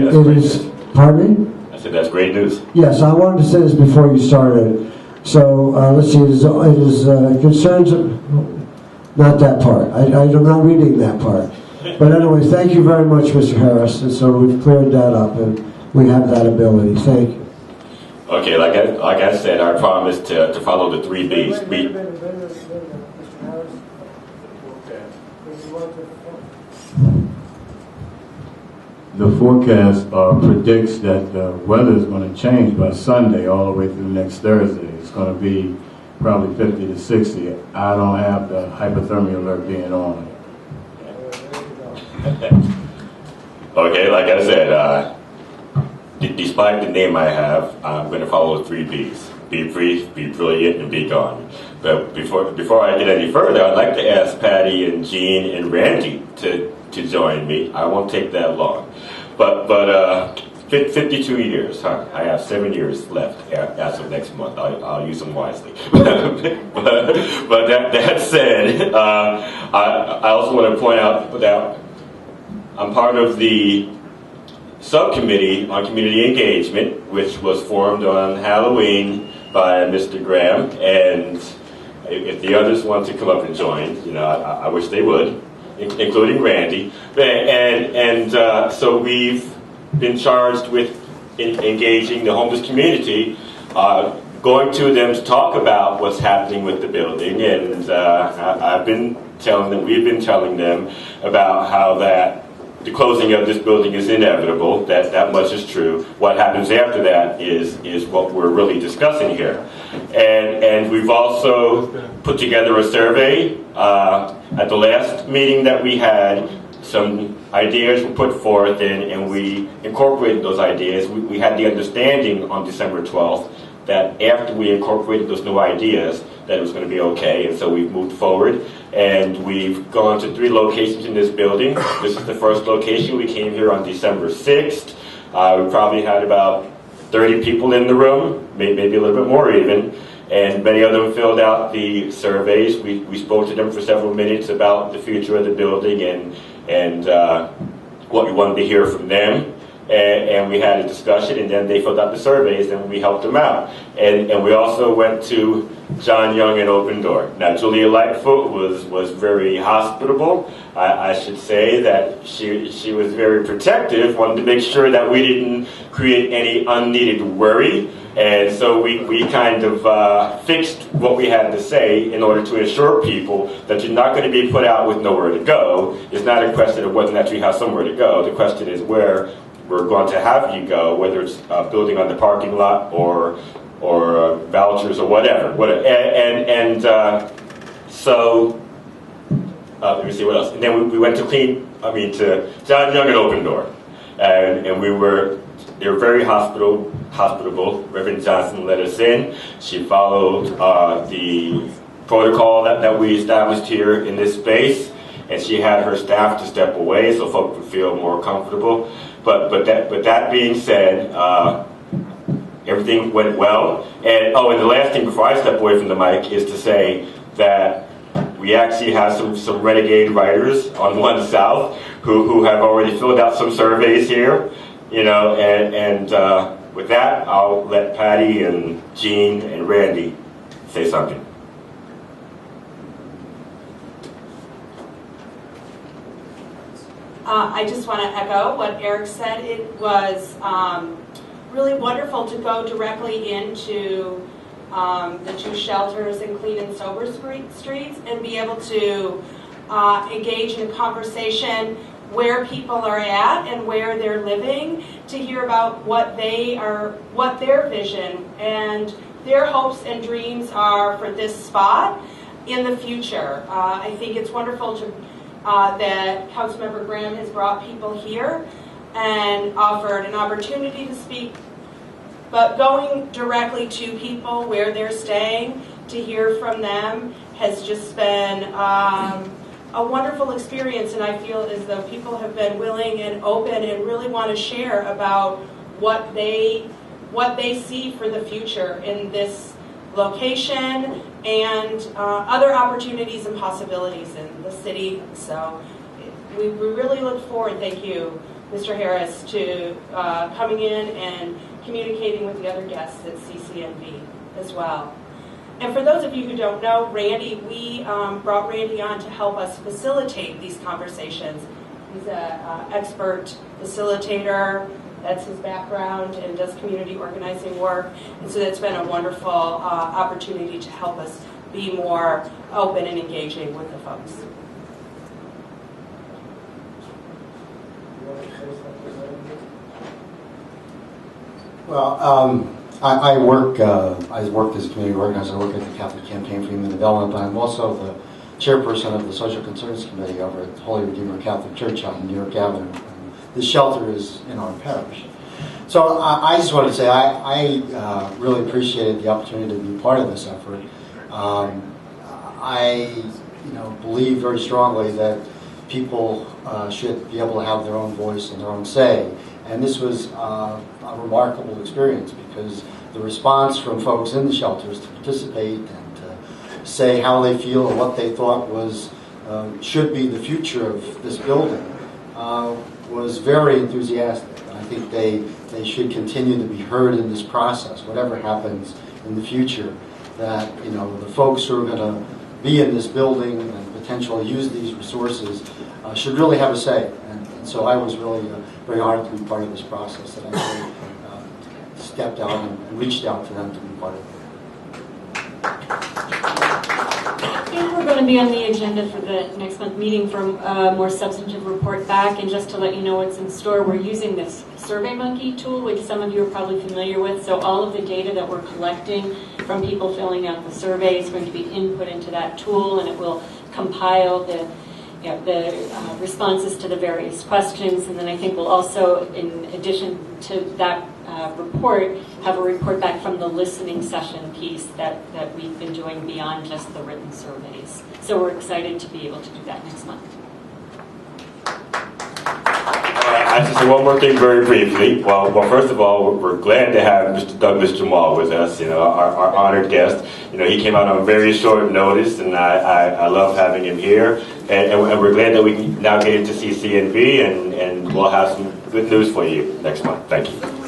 It is, pardon me? I said that's great news. Yes, I wanted to say this before you started. So, let's see, it is concerns, not that part. I'm not reading that part. But anyway, thank you very much, Mr. Harris. And so we've cleared that up, and we have that ability. Thank you. Okay, like I said, I promised to follow the 3 B's. The forecast predicts that the weather is going to change by Sunday all the way through next Thursday. It's going to be probably 50 to 60. I don't have the hypothermia alert being on. Okay, like I said, despite the name I have, I'm going to follow the 3 B's. Be brief, be brilliant, and be gone. But before I get any further, I'd like to ask Patty and Jean and Randy to join me. I won't take that long. But 52 years, huh? I have 7 years left as of next month. I'll use them wisely. but that said, I also want to point out that I'm part of the subcommittee on community engagement, which was formed on Halloween by Mr. Graham. And if the others want to come up and join, I wish they would, including Randy. So we've been charged with engaging the homeless community, going to them to talk about what's happening with the building. And we've been telling them about how that the closing of this building is inevitable. That much is true. What happens after that is what we're really discussing here. And we've also put together a survey. At the last meeting that we had, some ideas were put forth, and we incorporated those ideas. We had the understanding on December 12th that after we incorporated those new ideas, that it was going to be okay, and so we've moved forward, and we've gone to 3 locations in this building. This is the first location. We came here on December 6th. We probably had about 30 people in the room, maybe a little bit more even, and many of them filled out the surveys. We spoke to them for several minutes about the future of the building and what we wanted to hear from them. And we had a discussion, and then they filled out the surveys, and we helped them out. And we also went to John Young and Open Door. Now, Julia Lightfoot was very hospitable. I should say that she was very protective, wanted to make sure that we didn't create any unneeded worry. And so we kind of fixed what we had to say in order to assure people that you're not going to be put out with nowhere to go. It's not a question of whether or not you have somewhere to go. The question is where we're going to have you go, whether it's building on the parking lot or vouchers or whatever. So let me see what else. And then we went to John Young and Open Door, and they were very hospitable. Reverend Johnson let us in. She followed the protocol that we established here in this space, and she had her staff to step away so folks would feel more comfortable. But that being said, everything went well. And the last thing before I step away from the mic is to say that we actually have some renegade writers on One South who have already filled out some surveys here, and with that, I'll let Patty and Jean and Randy say something. I just want to echo what Eric said. It was really wonderful to go directly into the 2 shelters in Clean and Sober Streets and be able to engage in conversation where people are at and where they're living, to hear about what their vision and their hopes and dreams are for this spot in the future. I think it's wonderful that Councilmember Graham has brought people here and offered an opportunity to speak, but going directly to people where they're staying to hear from them has just been a wonderful experience, and I feel as though people have been willing and open and really want to share about what they see for the future in this location and other opportunities and possibilities in the city. So we really look forward, thank you, Mr. Harris to coming in and communicating with the other guests at CCNV as well. And for those of you who don't know, Randy, we brought Randy on to help us facilitate these conversations. He's an expert facilitator. That's his background, and does community organizing work. And so that's been a wonderful opportunity to help us be more open and engaging with the folks. Well, I work as a community organizer. I work at the Catholic Campaign for Human Development, but I'm also the chairperson of the Social Concerns Committee over at Holy Redeemer Catholic Church on New York Avenue. This shelter is in our parish. So I just wanted to say I really appreciated the opportunity to be part of this effort. I believe very strongly that people should be able to have their own voice and their own say. And this was a remarkable experience because the response from folks in the shelters to participate and to say how they feel and what they thought was should be the future of this building was very enthusiastic. And I think they should continue to be heard in this process, whatever happens in the future, that the folks who are going to be in this building and potentially use these resources should really have a say. And so I was really very honored to be part of this process, and I really stepped out and reached out to them to be part of it. And we're going to be on the agenda for the next month meeting for a more substantive report back. And just to let you know what's in store, we're using this SurveyMonkey tool, which some of you are probably familiar with. So all of the data that we're collecting from people filling out the survey is going to be input into that tool, and it will compile the responses to the various questions. And then I think we'll also, in addition to that report, have a report back from the listening session piece that we've been doing beyond just the written surveys. So we're excited to be able to do that next month. I just say one more thing very briefly. Well, first of all, we're glad to have Mr. Douglas Jamal with us, our honored guest. He came out on very short notice, and I love having him here. And we're glad that we can now get into CCNV, and we'll have some good news for you next month. Thank you.